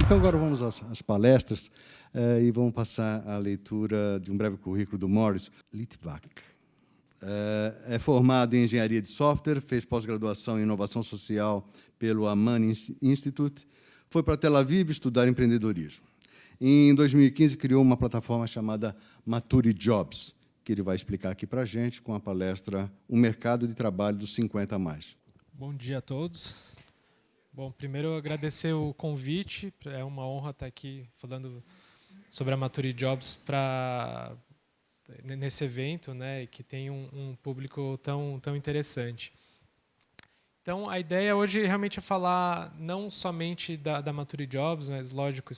Então, agora vamos às palestras e vamos passar a leitura de um breve currículo do Morris Litvak. É formado em Engenharia de Software, fez pós-graduação em Inovação Social pelo Aman Institute, foi para Tel Aviv estudar empreendedorismo. Em 2015, criou uma plataforma chamada Mature Jobs, que ele vai explicar aqui para a gente com a palestra O Mercado de Trabalho dos 50 a mais. Bom dia a todos. Bom, primeiro agradecer o convite, é uma honra estar aqui falando sobre a Mature Jobs nesse evento, né, que tem um público tão interessante. Então, a ideia hoje realmente é falar não somente da Mature Jobs, mas, lógico,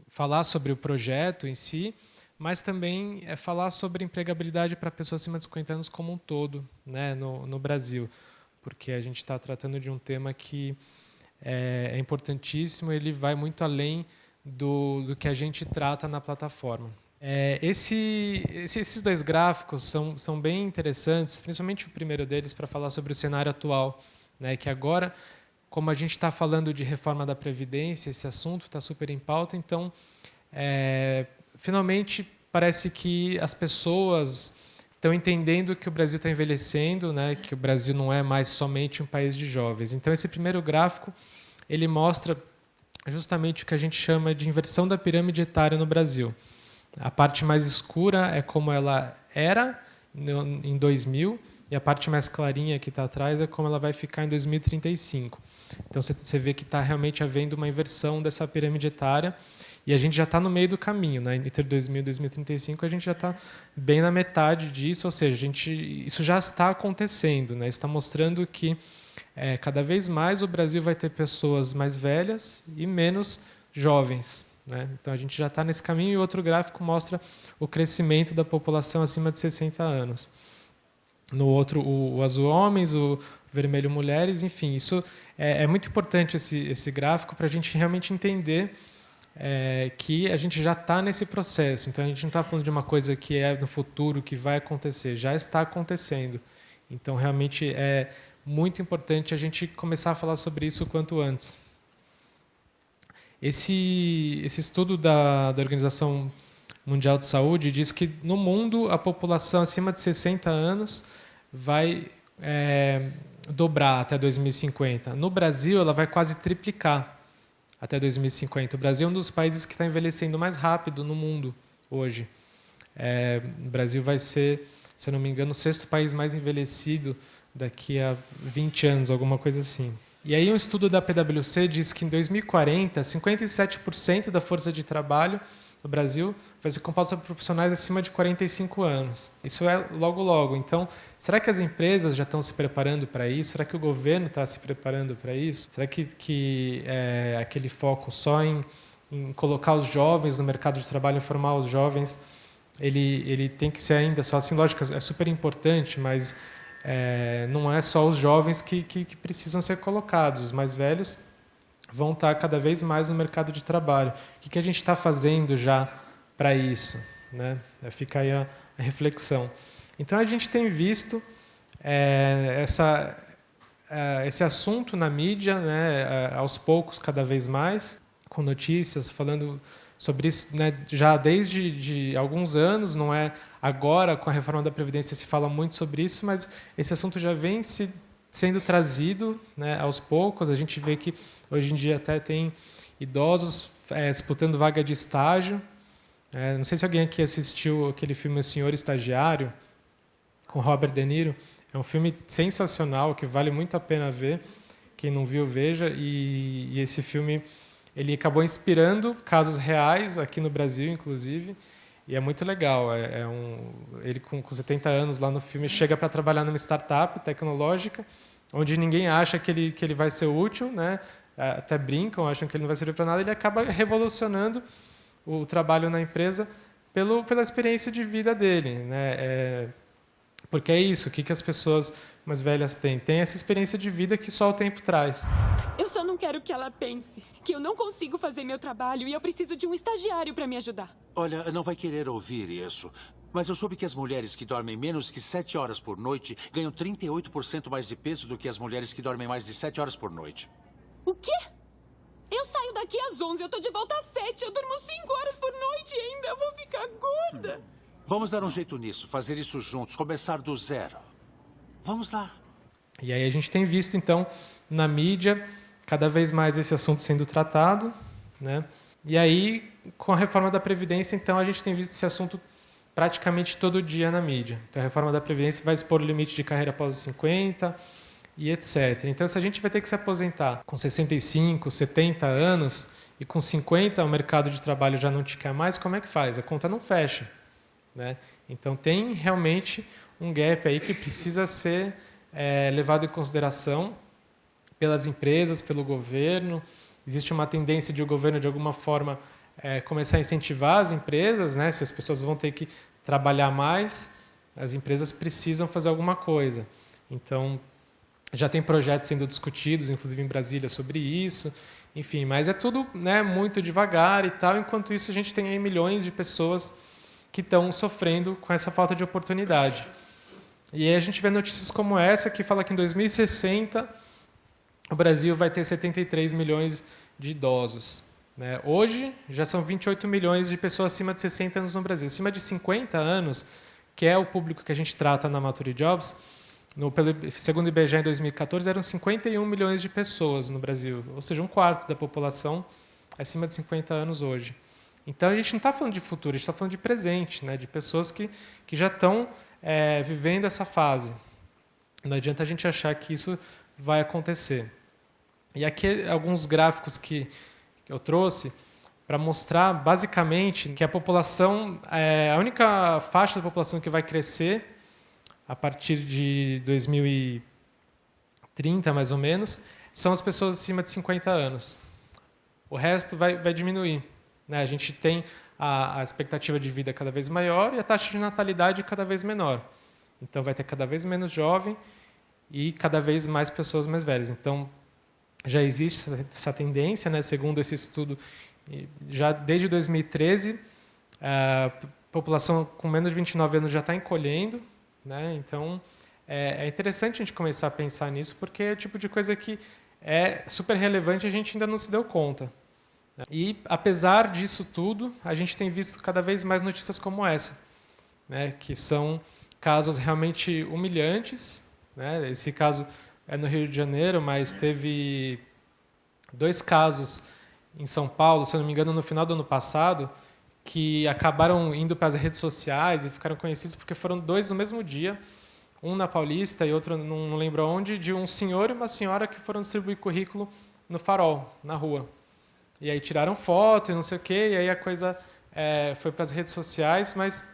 falar sobre o projeto em si, mas também é falar sobre empregabilidade para pessoas acima de 50 anos como um todo, né, no Brasil, porque a gente está tratando de um tema que é importantíssimo, ele vai muito além do que a gente trata na plataforma. Esses dois gráficos são bem interessantes, principalmente o primeiro deles, para falar sobre o cenário atual, né, que agora, como a gente está falando de reforma da Previdência, esse assunto está super em pauta, então, finalmente, parece que as pessoas estão entendendo que o Brasil está envelhecendo, né, que o Brasil não é mais somente um país de jovens. Então, esse primeiro gráfico ele mostra justamente o que a gente chama de inversão da pirâmide etária no Brasil. A parte mais escura é como ela era em 2000, e a parte mais clarinha que está atrás é como ela vai ficar em 2035. Então, você vê que está realmente havendo uma inversão dessa pirâmide etária, e a gente já está no meio do caminho, né? Entre 2000 e 2035, a gente já está bem na metade disso, ou seja, isso já está acontecendo, né? Está mostrando que cada vez mais o Brasil vai ter pessoas mais velhas e menos jovens, né? Então, a gente já está nesse caminho, e outro gráfico mostra o crescimento da população acima de 60 anos. No outro, o azul homens, o vermelho mulheres, enfim, isso é muito importante, esse gráfico, para a gente realmente entender que a gente já está nesse processo. Então, a gente não está falando de uma coisa que é no futuro, que vai acontecer, já está acontecendo. Então, realmente, é muito importante a gente começar a falar sobre isso o quanto antes. Esse estudo da Organização Mundial de Saúde diz que, no mundo, a população acima de 60 anos vai dobrar até 2050. No Brasil, ela vai quase triplicar até 2050. O Brasil é um dos países que está envelhecendo mais rápido no mundo hoje. O Brasil vai ser, se eu não me engano, o 6º país mais envelhecido daqui a 20 anos, alguma coisa assim. E aí um estudo da PwC diz que em 2040, 57% da força de trabalho no Brasil vai ser composta por profissionais acima de 45 anos. Isso é logo. Então, será que as empresas já estão se preparando para isso? Será que o governo está se preparando para isso? Será que aquele foco só em colocar os jovens no mercado de trabalho, formar os jovens, ele tem que ser ainda só assim? Lógico, é super importante, mas não é só os jovens que precisam ser colocados. Os mais velhos vão estar cada vez mais no mercado de trabalho. O que a gente está fazendo já para isso, né? Fica aí a reflexão. Então, a gente tem visto esse assunto na mídia, né, aos poucos, cada vez mais, com notícias falando sobre isso, né, já desde alguns anos. Não é agora, com a reforma da Previdência, se fala muito sobre isso, mas esse assunto já vem sendo trazido, né, aos poucos. A gente vê que hoje em dia até tem idosos disputando vaga de estágio. Não sei se alguém aqui assistiu aquele filme O Senhor Estagiário, com Robert De Niro. É um filme sensacional, que vale muito a pena ver. Quem não viu, veja. E esse filme ele acabou inspirando casos reais aqui no Brasil, inclusive. E é muito legal. Ele, com 70 anos, lá no filme, chega para trabalhar numa startup tecnológica, onde ninguém acha que ele vai ser útil, né? Até brincam, acham que ele não vai servir para nada. Ele acaba revolucionando o trabalho na empresa pela experiência de vida dele, né? Porque é isso, o que as pessoas mais velhas têm? Tem essa experiência de vida que só o tempo traz. Eu só não quero que ela pense que eu não consigo fazer meu trabalho e eu preciso de um estagiário para me ajudar. Olha, não vai querer ouvir isso, mas eu soube que as mulheres que dormem menos que 7 horas por noite ganham 38% mais de peso do que as mulheres que dormem mais de 7 horas por noite. O quê? Eu saio daqui às 11, eu tô de volta às 7. Eu durmo 5 horas por noite ainda. Eu vou ficar gorda. Vamos dar um jeito nisso, fazer isso juntos, começar do zero. Vamos lá. E aí a gente tem visto, então, na mídia, cada vez mais esse assunto sendo tratado, né? E aí, com a reforma da Previdência, então, a gente tem visto esse assunto praticamente todo dia na mídia. Então, a reforma da Previdência vai expor o limite de carreira após os 50 e etc. Então, se a gente vai ter que se aposentar com 65, 70 anos e com 50 o mercado de trabalho já não te quer mais, como é que faz? A conta não fecha, né? Então, tem realmente um gap aí que precisa ser levado em consideração pelas empresas, pelo governo. Existe uma tendência de o governo, de alguma forma, começar a incentivar as empresas, né? Se as pessoas vão ter que trabalhar mais, as empresas precisam fazer alguma coisa. Então, já tem projetos sendo discutidos, inclusive em Brasília, sobre isso. Enfim, mas é tudo, né, muito devagar e tal. Enquanto isso, a gente tem aí milhões de pessoas que estão sofrendo com essa falta de oportunidade. E aí a gente vê notícias como essa, que fala que em 2060 o Brasil vai ter 73 milhões de idosos, né? Hoje já são 28 milhões de pessoas acima de 60 anos no Brasil. Acima de 50 anos, que é o público que a gente trata na Maturity Jobs, segundo o IBGE em 2014, eram 51 milhões de pessoas no Brasil, ou seja, 1/4 da população acima de 50 anos hoje. Então, a gente não está falando de futuro, a gente está falando de presente, né? De pessoas que já estão vivendo essa fase. Não adianta a gente achar que isso vai acontecer. E aqui alguns gráficos que eu trouxe para mostrar, basicamente, que a população, a única faixa da população que vai crescer a partir de 2030, mais ou menos, são as pessoas acima de 50 anos. O resto vai diminuir, né? A gente tem a expectativa de vida cada vez maior e a taxa de natalidade cada vez menor. Então, vai ter cada vez menos jovem e cada vez mais pessoas mais velhas. Então, já existe essa tendência, né? Segundo esse estudo, já desde 2013, a população com menos de 29 anos já está encolhendo, né? Então, é interessante a gente começar a pensar nisso, porque é o tipo de coisa que é super relevante e a gente ainda não se deu conta. E, apesar disso tudo, a gente tem visto cada vez mais notícias como essa, né? Que são casos realmente humilhantes, né? Esse caso é no Rio de Janeiro, mas teve 2 casos em São Paulo, se eu não me engano, no final do ano passado, que acabaram indo para as redes sociais e ficaram conhecidos porque foram 2 no mesmo dia, um na Paulista e outro não lembro onde, de um senhor e uma senhora que foram distribuir currículo no Farol, na rua. E aí tiraram foto e não sei o quê, e aí a coisa foi para as redes sociais, mas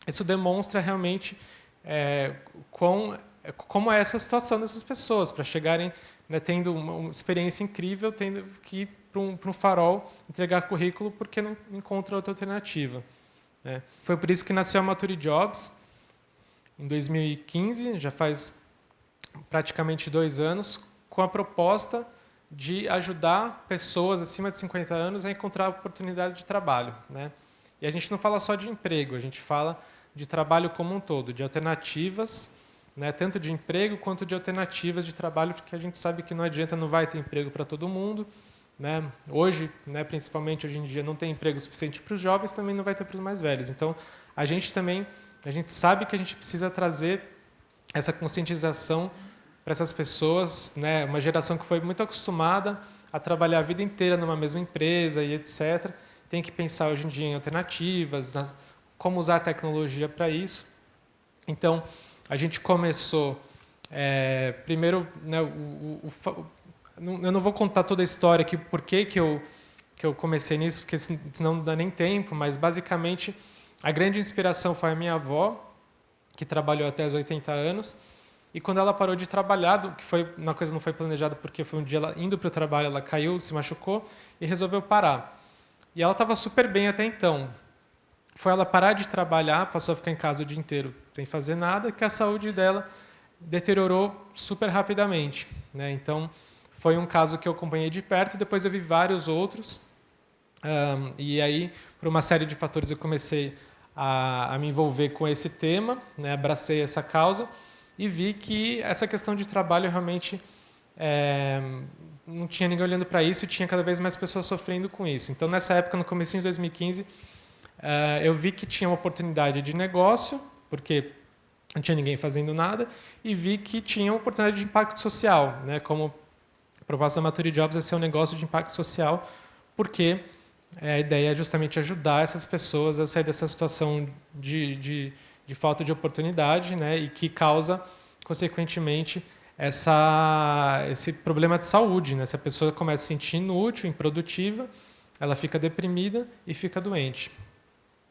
isso demonstra realmente como é essa situação dessas pessoas, para chegarem, né, tendo uma experiência incrível, tendo que ir para um farol entregar currículo porque não encontra outra alternativa, né? Foi por isso que nasceu a Maturity Jobs, em 2015, já faz praticamente 2 anos, com a proposta de ajudar pessoas acima de 50 anos a encontrar oportunidade de trabalho, né? E a gente não fala só de emprego, a gente fala de trabalho como um todo, de alternativas, né, tanto de emprego quanto de alternativas de trabalho, porque a gente sabe que não adianta, não vai ter emprego para todo mundo, né? Hoje, né, principalmente hoje em dia, não tem emprego suficiente para os jovens, também não vai ter para os mais velhos. Então, a gente sabe que a gente precisa trazer essa conscientização para essas pessoas, né? Uma geração que foi muito acostumada a trabalhar a vida inteira numa mesma empresa e etc. Tem que pensar hoje em dia em alternativas, como usar a tecnologia para isso. Então, a gente começou, primeiro, né, eu não vou contar toda a história aqui, por que eu comecei nisso, porque senão não dá nem tempo, mas, basicamente, a grande inspiração foi a minha avó, que trabalhou até os 80 anos, e quando ela parou de trabalhar, uma coisa não foi planejada, porque foi um dia ela indo para o trabalho, ela caiu, se machucou e resolveu parar. E ela estava super bem até então. Foi ela parar de trabalhar, passou a ficar em casa o dia inteiro sem fazer nada, que a saúde dela deteriorou super rapidamente, né? Então, foi um caso que eu acompanhei de perto, depois eu vi vários outros, e aí, por uma série de fatores, eu comecei a me envolver com esse tema, né? Abracei essa causa e vi que essa questão de trabalho realmente não tinha ninguém olhando para isso e tinha cada vez mais pessoas sofrendo com isso. Então, nessa época, no começo de 2015, eu vi que tinha uma oportunidade de negócio, porque não tinha ninguém fazendo nada, e vi que tinha uma oportunidade de impacto social, né? Como a proposta da Maturity Jobs é ser um negócio de impacto social, porque a ideia é justamente ajudar essas pessoas a sair dessa situação de falta de oportunidade, né? E que causa, consequentemente, esse problema de saúde, né? Se a pessoa começa a se sentir inútil, improdutiva, ela fica deprimida e fica doente.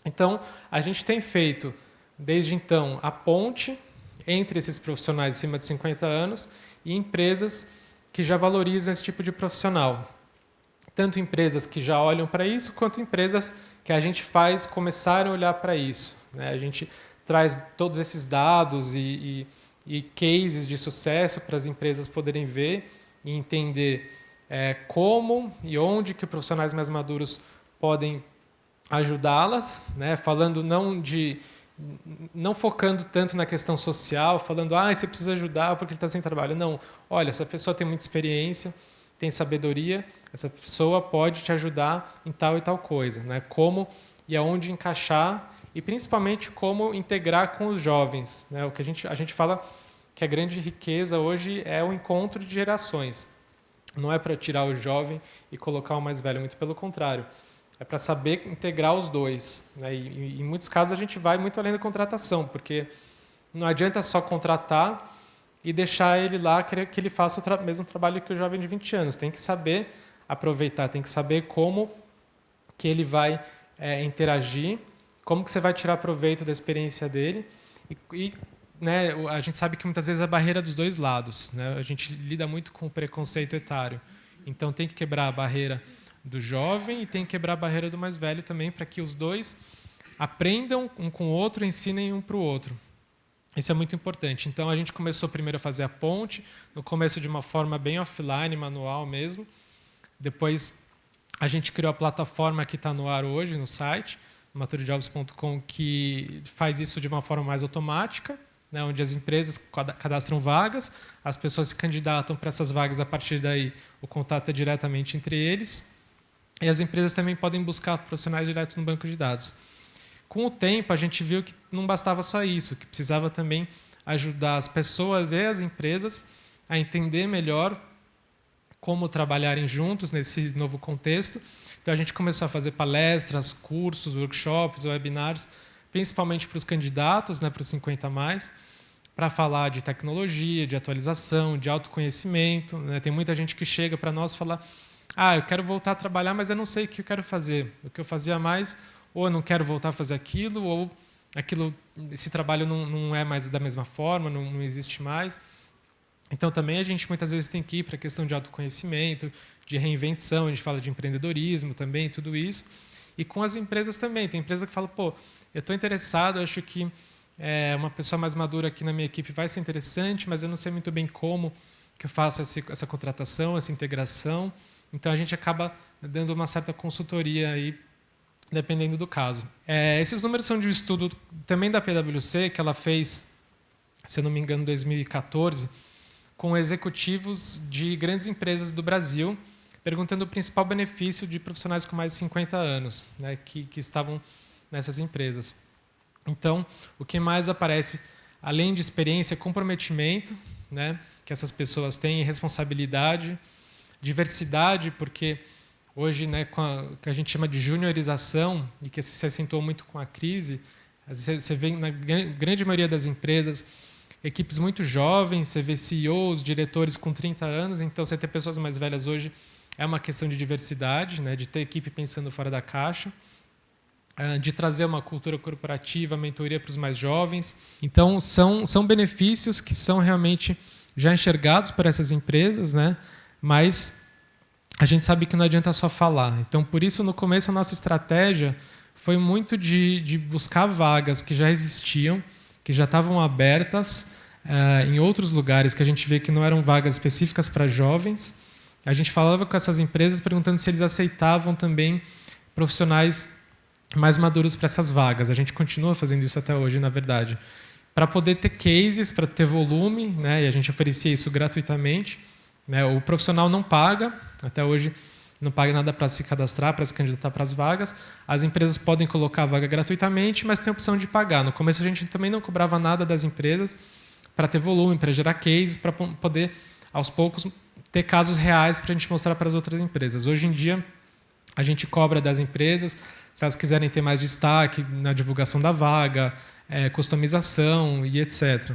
Então, a gente tem feito, desde então, a ponte entre esses profissionais acima de 50 anos e empresas que já valorizam esse tipo de profissional. Tanto empresas que já olham para isso, quanto empresas que a gente faz começarem a olhar para isso, né? A gente traz todos esses dados e cases de sucesso para as empresas poderem ver e entender como e onde que os profissionais mais maduros podem ajudá-las, né? Falando não focando tanto na questão social, falando você precisa ajudar porque ele está sem trabalho. Não, olha, essa pessoa tem muita experiência, tem sabedoria, essa pessoa pode te ajudar em tal e tal coisa, né? Como e aonde encaixar e principalmente como integrar com os jovens, né? O que a gente fala que a grande riqueza hoje é o encontro de gerações. Não é para tirar o jovem e colocar o mais velho, muito pelo contrário. É para saber integrar os dois, né? E em muitos casos a gente vai muito além da contratação, porque não adianta só contratar e deixar ele lá que ele faça o mesmo trabalho que o jovem de 20 anos. Tem que saber aproveitar, tem que saber como que ele vai interagir, como que você vai tirar proveito da experiência dele. Né, a gente sabe que muitas vezes é a barreira dos dois lados, né? A gente lida muito com o preconceito etário. Então tem que quebrar a barreira do jovem e tem que quebrar a barreira do mais velho também, para que os dois aprendam um com o outro, ensinem um para o outro. Isso é muito importante. Então, a gente começou primeiro a fazer a ponte, no começo de uma forma bem offline, manual mesmo. Depois, a gente criou a plataforma que está no ar hoje, no site, maturityjobs.com, que faz isso de uma forma mais automática, né, onde as empresas cadastram vagas, as pessoas se candidatam para essas vagas, a partir daí o contato é diretamente entre eles. E as empresas também podem buscar profissionais direto no banco de dados. Com o tempo, a gente viu que não bastava só isso, que precisava também ajudar as pessoas e as empresas a entender melhor como trabalharem juntos nesse novo contexto. Então, a gente começou a fazer palestras, cursos, workshops, webinars, principalmente para os candidatos, né, para os 50+, para falar de tecnologia, de atualização, de autoconhecimento, né? Tem muita gente que chega para nós e fala: eu quero voltar a trabalhar, mas eu não sei o que eu quero fazer. O que eu fazia mais, ou eu não quero voltar a fazer aquilo, ou esse trabalho não é mais da mesma forma, não existe mais. Então, também a gente muitas vezes tem que ir para a questão de autoconhecimento, de reinvenção, a gente fala de empreendedorismo também, tudo isso. E com as empresas também. Tem empresa que fala: eu estou interessado, acho que uma pessoa mais madura aqui na minha equipe vai ser interessante, mas eu não sei muito bem como que eu faço essa contratação, essa integração. Então, a gente acaba dando uma certa consultoria aí, dependendo do caso. Esses números são de um estudo também da PwC, que ela fez, se eu não me engano, em 2014, com executivos de grandes empresas do Brasil, perguntando o principal benefício de profissionais com mais de 50 anos, né, que estavam nessas empresas. Então, o que mais aparece, além de experiência, é comprometimento, né, que essas pessoas têm, responsabilidade, diversidade, porque hoje, né, com o que a gente chama de juniorização, e que se acentuou muito com a crise, você vê na grande maioria das empresas equipes muito jovens, você vê CEOs, diretores com 30 anos, então você ter pessoas mais velhas hoje é uma questão de diversidade, né, de ter equipe pensando fora da caixa, de trazer uma cultura corporativa, mentoria para os mais jovens. Então, são benefícios que são realmente já enxergados por essas empresas, né, mas a gente sabe que não adianta só falar. Então, por isso, no começo, a nossa estratégia foi muito de buscar vagas que já existiam, que já estavam abertas em outros lugares, que a gente vê que não eram vagas específicas para jovens. A gente falava com essas empresas perguntando se eles aceitavam também profissionais mais maduros para essas vagas. A gente continua fazendo isso até hoje, na verdade, para poder ter cases, para ter volume, né? E a gente oferecia isso gratuitamente, né? O profissional não paga, até hoje não paga nada para se cadastrar, para se candidatar para as vagas. As empresas podem colocar a vaga gratuitamente, mas tem a opção de pagar. No começo a gente também não cobrava nada das empresas para ter volume, para gerar cases, para poder, aos poucos, ter casos reais para a gente mostrar para as outras empresas. Hoje em dia, a gente cobra das empresas, se elas quiserem ter mais destaque na divulgação da vaga, customização e etc.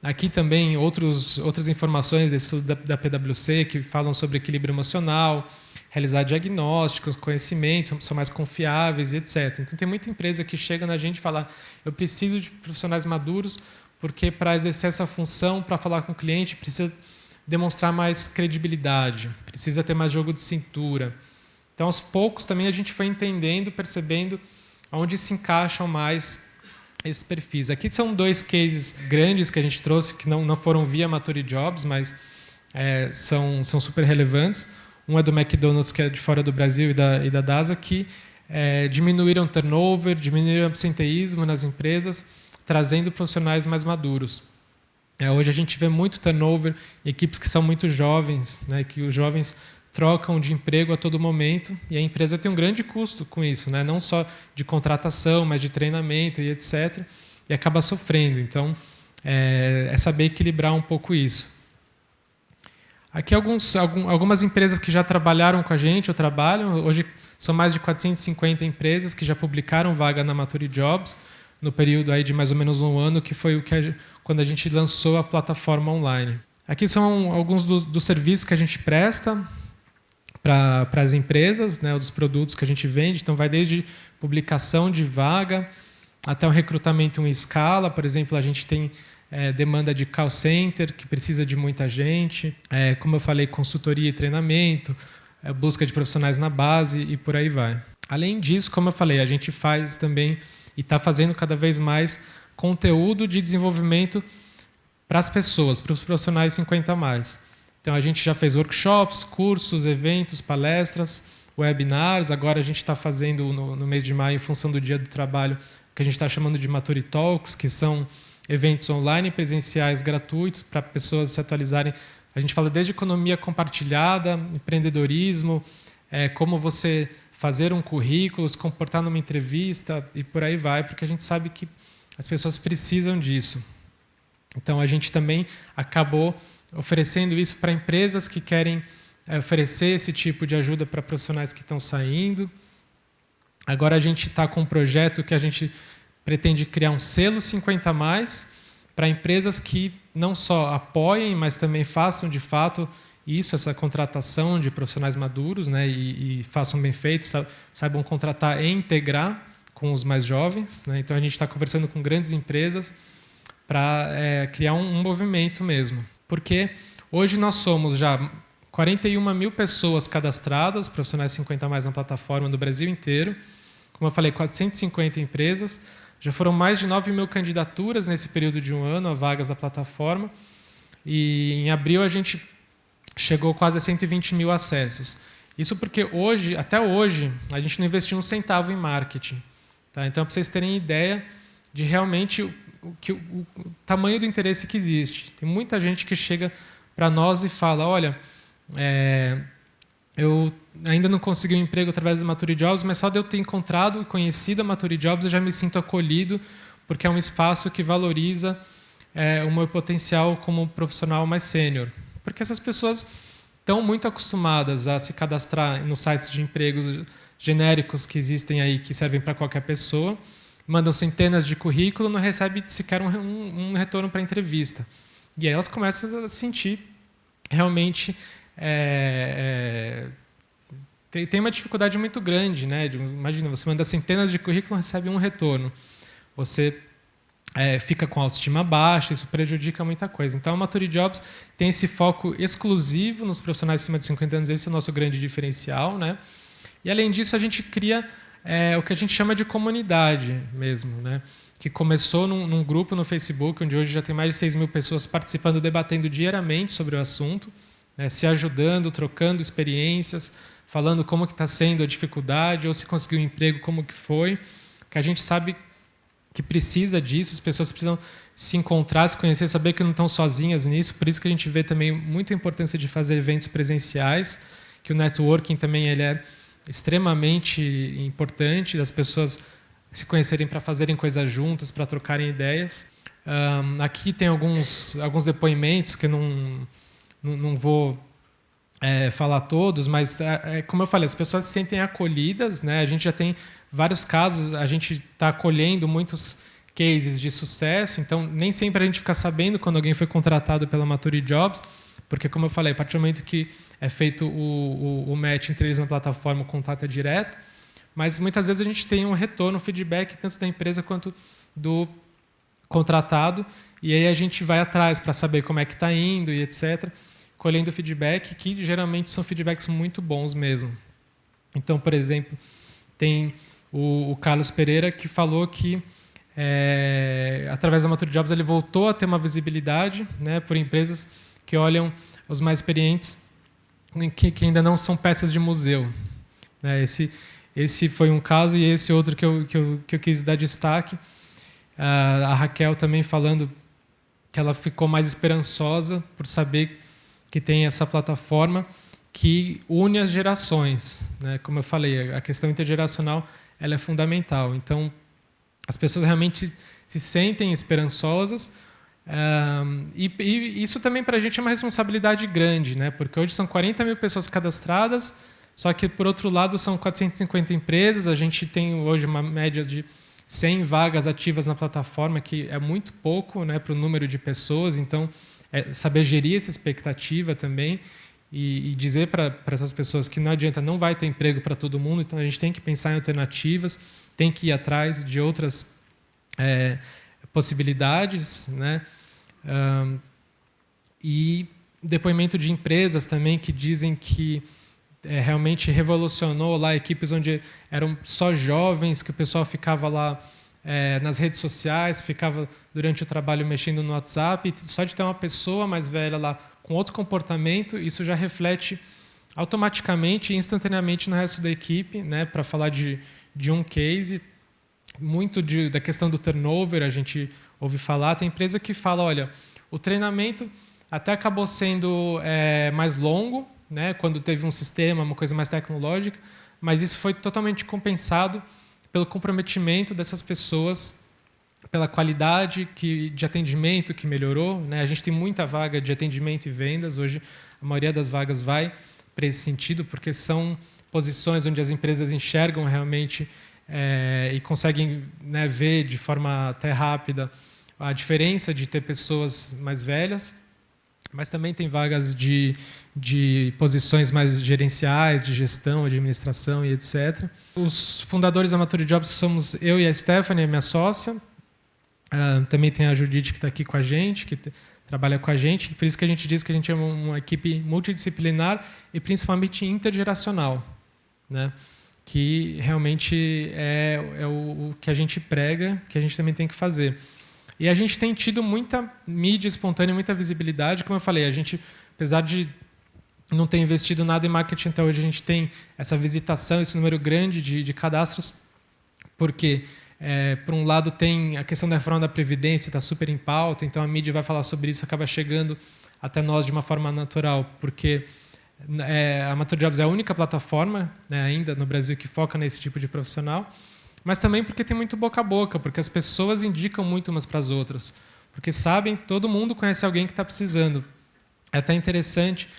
Aqui também outras informações desse da PwC que falam sobre equilíbrio emocional, realizar diagnósticos, conhecimento, são mais confiáveis e etc. Então, tem muita empresa que chega na gente e fala: eu preciso de profissionais maduros, porque para exercer essa função, para falar com o cliente, precisa demonstrar mais credibilidade, precisa ter mais jogo de cintura. Então, aos poucos, também a gente foi entendendo, percebendo onde se encaixam mais esses perfis. Aqui são 2 cases grandes que a gente trouxe, que não foram via Matori Jobs, mas são super relevantes. Um é do McDonald's, que é de fora do Brasil, e da DASA, que diminuíram turnover, diminuíram absenteísmo nas empresas, trazendo profissionais mais maduros. Hoje a gente vê muito turnover, equipes que são muito jovens, né, que os jovens trocam de emprego a todo momento, e a empresa tem um grande custo com isso, né, não só de contratação, mas de treinamento e etc., e acaba sofrendo. Então, é saber equilibrar um pouco isso. Aqui algumas empresas que já trabalharam com a gente, ou trabalham. Hoje são mais de 450 empresas que já publicaram vaga na Matori Jobs, no período aí de mais ou menos um ano, que foi quando a gente lançou a plataforma online. Aqui são alguns dos serviços que a gente presta para as empresas, né, dos produtos que a gente vende. Então, vai desde publicação de vaga até o recrutamento em escala. Por exemplo, a gente tem demanda de call center, que precisa de muita gente. Como eu falei, consultoria e treinamento, busca de profissionais na base e por aí vai. Além disso, como eu falei, a gente faz também e está fazendo cada vez mais conteúdo de desenvolvimento para as pessoas, para os profissionais 50+. Então, a gente já fez workshops, cursos, eventos, palestras, webinars. Agora a gente está fazendo, no mês de maio, em função do Dia do Trabalho, o que a gente está chamando de Matori Talks, que são eventos online e presenciais gratuitos para pessoas se atualizarem. A gente fala desde economia compartilhada, empreendedorismo, como você fazer um currículo, se comportar numa entrevista e por aí vai, porque a gente sabe que as pessoas precisam disso. Então, a gente também acabou oferecendo isso para empresas que querem oferecer esse tipo de ajuda para profissionais que estão saindo. Agora a gente está com um projeto que a gente pretende criar um selo 50+, para empresas que não só apoiem, mas também façam de fato isso, essa contratação de profissionais maduros, né, e façam bem feito, saibam contratar e integrar com os mais jovens, né. Então a gente está conversando com grandes empresas para criar um movimento mesmo. Porque hoje nós somos já 41 mil pessoas cadastradas, profissionais 50+ na plataforma do Brasil inteiro. Como eu falei, 450 empresas. Já foram mais de 9 mil candidaturas nesse período de um ano a vagas da plataforma. E em abril a gente chegou quase a 120 mil acessos. Isso porque até hoje, a gente não investiu um centavo em marketing. Tá? Então, para vocês terem ideia de realmente o tamanho do interesse que existe. Tem muita gente que chega para nós e fala: olha, eu ainda não consegui um emprego através da Matori Jobs, mas só de eu ter encontrado e conhecido a Matori Jobs, eu já me sinto acolhido, porque é um espaço que valoriza o meu potencial como profissional mais sênior. Porque essas pessoas estão muito acostumadas a se cadastrar nos sites de empregos genéricos que existem aí, que servem para qualquer pessoa, mandam centenas de currículos, não recebem sequer um retorno para a entrevista. E aí elas começam a sentir realmente... tem uma dificuldade muito grande, né? Imagina, você manda centenas de currículos e não recebe um retorno. Você fica com a autoestima baixa, isso prejudica muita coisa. Então, a Matori Jobs tem esse foco exclusivo nos profissionais acima de 50 anos, esse é o nosso grande diferencial, né? E, além disso, a gente cria o que a gente chama de comunidade mesmo, né? Que começou num grupo no Facebook, onde hoje já tem mais de 6 mil pessoas participando, debatendo diariamente sobre o assunto, né? Se ajudando, trocando experiências, falando como que está sendo a dificuldade, ou se conseguiu um emprego, como que foi. Que a gente sabe que precisa disso, as pessoas precisam se encontrar, se conhecer, saber que não estão sozinhas nisso. Por isso que a gente vê também muita importância de fazer eventos presenciais, que o networking também ele é extremamente importante, das pessoas se conhecerem para fazerem coisas juntas, para trocarem ideias. Aqui tem alguns depoimentos que eu não vou falar todos, mas, como eu falei, as pessoas se sentem acolhidas, né? A gente já tem vários casos, a gente está acolhendo muitos cases de sucesso, então nem sempre a gente fica sabendo quando alguém foi contratado pela Maturity Jobs, porque, como eu falei, a partir do momento que é feito o match entre eles na plataforma, o contato é direto, mas muitas vezes a gente tem um retorno, um feedback, tanto da empresa quanto do contratado, e aí a gente vai atrás para saber como é que está indo e etc., colhendo feedback, que geralmente são feedbacks muito bons mesmo. Então, por exemplo, tem o Carlos Pereira, que falou que, através da Maturity Jobs, ele voltou a ter uma visibilidade, né, por empresas que olham os mais experientes, que ainda não são peças de museu. Esse foi um caso, e esse outro que eu quis dar destaque. A Raquel também falando que ela ficou mais esperançosa por saber que tem essa plataforma que une as gerações, né? Como eu falei, a questão intergeracional ela é fundamental. Então, as pessoas realmente se sentem esperançosas, e isso também para a gente é uma responsabilidade grande, né? Porque hoje são 40 mil pessoas cadastradas, só que, por outro lado, são 450 empresas, a gente tem hoje uma média de 100 vagas ativas na plataforma, que é muito pouco, né, para o número de pessoas. Então, saber gerir essa expectativa também e dizer para essas pessoas que não adianta, não vai ter emprego para todo mundo, então a gente tem que pensar em alternativas, tem que ir atrás de outras possibilidades, né? E depoimento de empresas também que dizem que realmente revolucionou lá equipes onde eram só jovens, que o pessoal ficava lá nas redes sociais, ficava durante o trabalho mexendo no WhatsApp, e só de ter uma pessoa mais velha lá com outro comportamento, isso já reflete automaticamente e instantaneamente no resto da equipe, né? Para falar de um case, muito da questão do turnover, a gente ouve falar, tem empresa que fala, olha, o treinamento até acabou sendo mais longo, né, quando teve um sistema, uma coisa mais tecnológica, mas isso foi totalmente compensado pelo comprometimento dessas pessoas, pela qualidade de atendimento que melhorou, né? A gente tem muita vaga de atendimento e vendas, hoje a maioria das vagas vai para esse sentido, porque são posições onde as empresas enxergam realmente e conseguem, né, ver de forma até rápida a diferença de ter pessoas mais velhas, mas também tem vagas de posições mais gerenciais, de gestão, administração e etc. Os fundadores da Maturity Jobs somos eu e a Stephanie, minha sócia. Também tem a Judite, que está aqui com a gente, que trabalha com a gente. Por isso que a gente diz que a gente é uma equipe multidisciplinar e principalmente intergeracional, né? Que realmente é o que a gente prega, que a gente também tem que fazer. E a gente tem tido muita mídia espontânea, muita visibilidade. Como eu falei, a gente, apesar de não ter investido nada em marketing até hoje, a gente tem essa visitação, esse número grande de cadastros, porque, por um lado, tem a questão da reforma da Previdência, está super em pauta, então a mídia vai falar sobre isso, acaba chegando até nós de uma forma natural, porque a Maturity Jobs é a única plataforma, né, ainda no Brasil que foca nesse tipo de profissional, mas também porque tem muito boca a boca, porque as pessoas indicam muito umas para as outras, porque sabem, todo mundo conhece alguém que está precisando. É até interessante,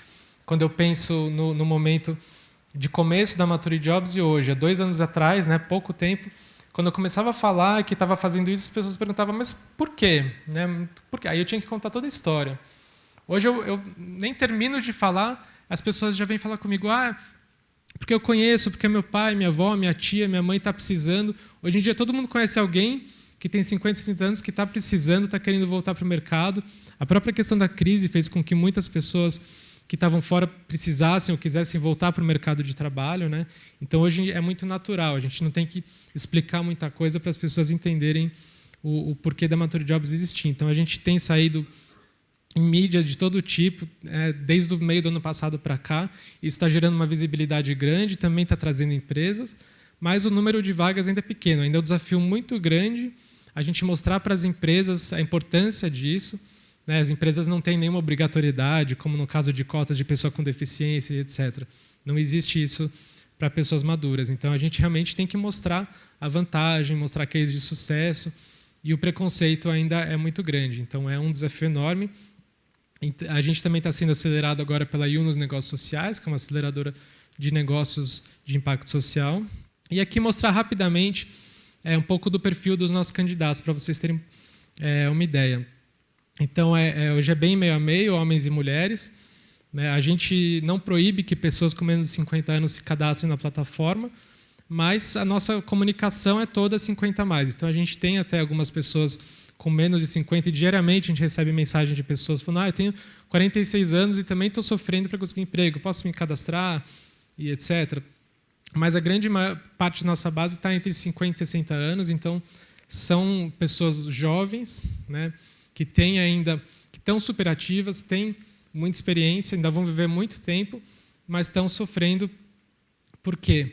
quando eu penso no momento de começo da Maturity Jobs e hoje, há 2 anos atrás, né, pouco tempo, quando eu começava a falar que estava fazendo isso, as pessoas perguntavam, mas por quê? Né? Por quê? Aí eu tinha que contar toda a história. Hoje eu nem termino de falar, as pessoas já vêm falar comigo, porque eu conheço, porque meu pai, minha avó, minha tia, minha mãe está precisando. Hoje em dia todo mundo conhece alguém que tem 50, 60 anos, que está precisando, está querendo voltar para o mercado. A própria questão da crise fez com que muitas pessoas que estavam fora precisassem ou quisessem voltar para o mercado de trabalho, né? Então, hoje é muito natural. A gente não tem que explicar muita coisa para as pessoas entenderem o porquê da Maturity Jobs existir. Então, a gente tem saído em mídia de todo tipo, desde o meio do ano passado para cá. Isso está gerando uma visibilidade grande, também está trazendo empresas, mas o número de vagas ainda é pequeno. Ainda é um desafio muito grande a gente mostrar para as empresas a importância disso, né? As empresas não têm nenhuma obrigatoriedade, como no caso de cotas de pessoa com deficiência, etc. Não existe isso para pessoas maduras. Então, a gente realmente tem que mostrar a vantagem, mostrar cases de sucesso, e o preconceito ainda é muito grande. Então, é um desafio enorme. A gente também está sendo acelerado agora pela Yunus Negócios Sociais, que é uma aceleradora de negócios de impacto social. E aqui mostrar rapidamente um pouco do perfil dos nossos candidatos, para vocês terem uma ideia. Então, hoje é bem meio a meio, homens e mulheres. Né? A gente não proíbe que pessoas com menos de 50 anos se cadastrem na plataforma, mas a nossa comunicação é toda 50 a mais. Então, a gente tem até algumas pessoas com menos de 50, e diariamente a gente recebe mensagem de pessoas falando: eu tenho 46 anos e também estou sofrendo para conseguir emprego, posso me cadastrar? E etc. Mas a grande parte da nossa base está entre 50 e 60 anos, então são pessoas jovens, né, que têm ainda, que estão superativas, têm muita experiência, ainda vão viver muito tempo, mas estão sofrendo porque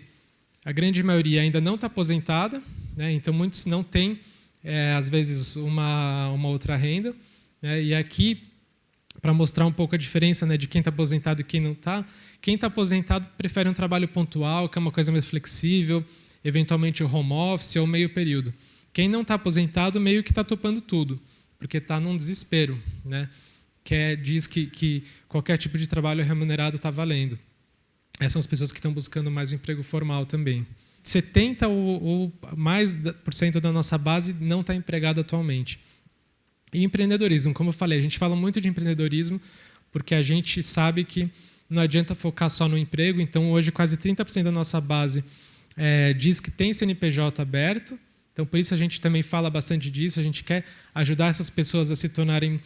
a grande maioria ainda não está aposentada, né, então muitos não têm, às vezes, uma outra renda. Né, e aqui, para mostrar um pouco a diferença, né, de quem está aposentado e quem não está, quem está aposentado prefere um trabalho pontual, que é uma coisa mais flexível, eventualmente o home office ou meio período. Quem não está aposentado meio que está topando tudo, porque está num desespero, né? Diz que qualquer tipo de trabalho remunerado está valendo. Essas são as pessoas que estão buscando mais um emprego formal também. 70% ou mais por cento da nossa base não está empregado atualmente. E empreendedorismo, como eu falei, a gente fala muito de empreendedorismo porque a gente sabe que não adianta focar só no emprego. Então, hoje, quase 30% da nossa base diz que tem CNPJ aberto. Então, por isso a gente também fala bastante disso. A gente quer ajudar essas pessoas a se tornarem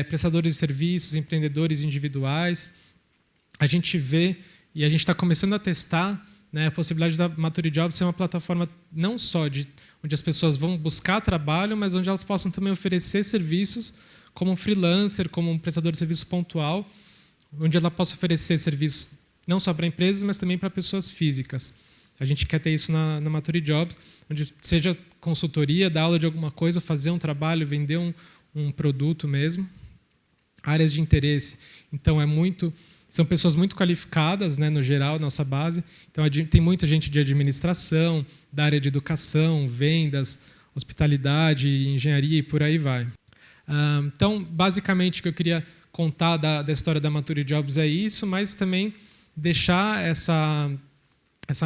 prestadores de serviços, empreendedores individuais. A gente vê, e a gente está começando a testar, né, a possibilidade da Mature Jobs ser uma plataforma não só onde as pessoas vão buscar trabalho, mas onde elas possam também oferecer serviços como um freelancer, como um prestador de serviço pontual, onde ela possa oferecer serviços não só para empresas, mas também para pessoas físicas. A gente quer ter isso na Mature Jobs, onde seja consultoria, dar aula de alguma coisa, fazer um trabalho, vender um produto mesmo. Áreas de interesse. Então, são pessoas muito qualificadas, né, no geral, nossa base. Então, tem muita gente de administração, da área de educação, vendas, hospitalidade, engenharia e por aí vai. Então, basicamente, o que eu queria contar da história da Mature Jobs é isso, mas também deixar essa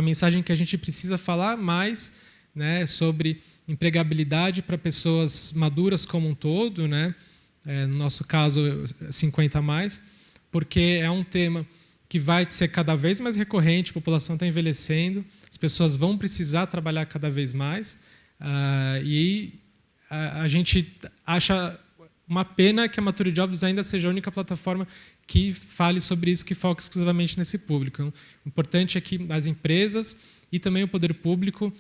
mensagem que a gente precisa falar mais, né, sobre empregabilidade para pessoas maduras como um todo, né, no nosso caso, 50 a mais, porque é um tema que vai ser cada vez mais recorrente, a população está envelhecendo, as pessoas vão precisar trabalhar cada vez mais, e a gente acha uma pena que a Mature Jobs ainda seja a única plataforma que fale sobre isso, que foca exclusivamente nesse público. Então, o importante é que as empresas e também o poder público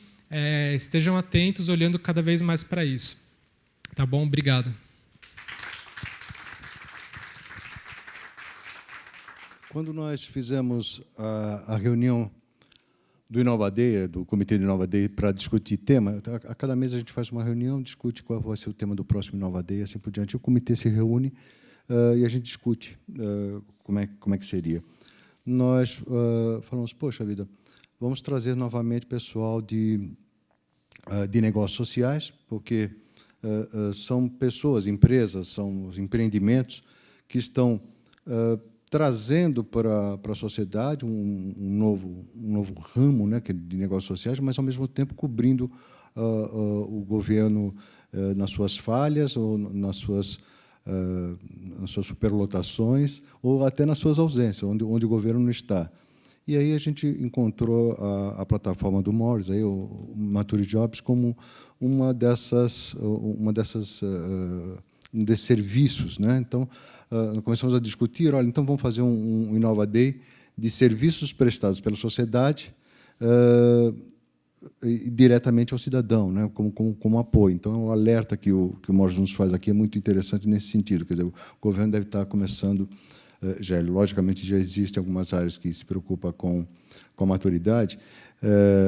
estejam atentos, olhando cada vez mais para isso. Tá bom? Obrigado. Quando nós fizemos a reunião do Inovaday, do Comitê de Inovaday, para discutir tema, a cada mês a gente faz uma reunião, discute qual vai ser o tema do próximo Inovaday, assim por diante. O comitê se reúne e a gente discute como é que seria. Nós falamos, poxa vida, vamos trazer novamente pessoal de negócios sociais, porque são pessoas, empresas, são os empreendimentos que estão trazendo para a sociedade um novo ramo, né, que é de negócios sociais, mas, ao mesmo tempo, cobrindo o governo nas suas falhas ou nas suas superlotações ou até nas suas ausências, onde o governo não está. E aí a gente encontrou a plataforma do Morris, aí, o Mature Jobs, como desses serviços, né? Então, começamos a discutir, olha, então vamos fazer um Inovaday de serviços prestados pela sociedade diretamente ao cidadão, né, como apoio. Então, o alerta que o Morris nos faz aqui é muito interessante nesse sentido. Quer dizer, o governo deve estar começando logicamente, já existem algumas áreas que se preocupam com a maturidade,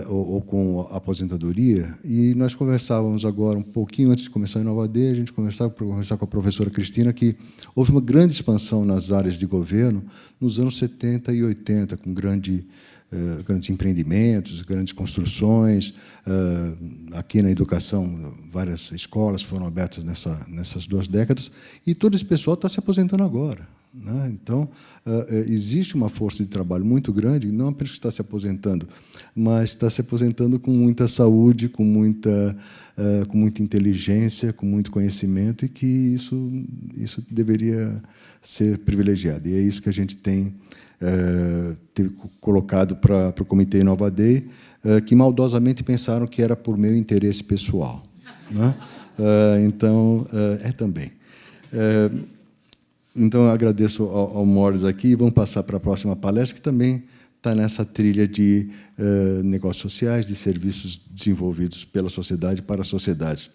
ou com a aposentadoria, e nós conversávamos agora, um pouquinho antes de começar a Nova Day, a gente conversava com a professora Cristina, que houve uma grande expansão nas áreas de governo nos anos 70 e 80, com grandes empreendimentos, grandes construções. Aqui na educação, várias escolas foram abertas nessas 2 décadas, e todo esse pessoal está se aposentando agora, né? Então, existe uma força de trabalho muito grande, não apenas que está se aposentando, mas está se aposentando com muita saúde, com muita inteligência, com muito conhecimento, e que isso deveria ser privilegiado. E é isso que a gente tem colocado para o Comitê Nova Day, que maldosamente pensaram que era por meu interesse pessoal, né? Então, também. Então, eu agradeço ao Morris aqui, e vamos passar para a próxima palestra, que também está nessa trilha de negócios sociais, de serviços desenvolvidos pela sociedade para a sociedade.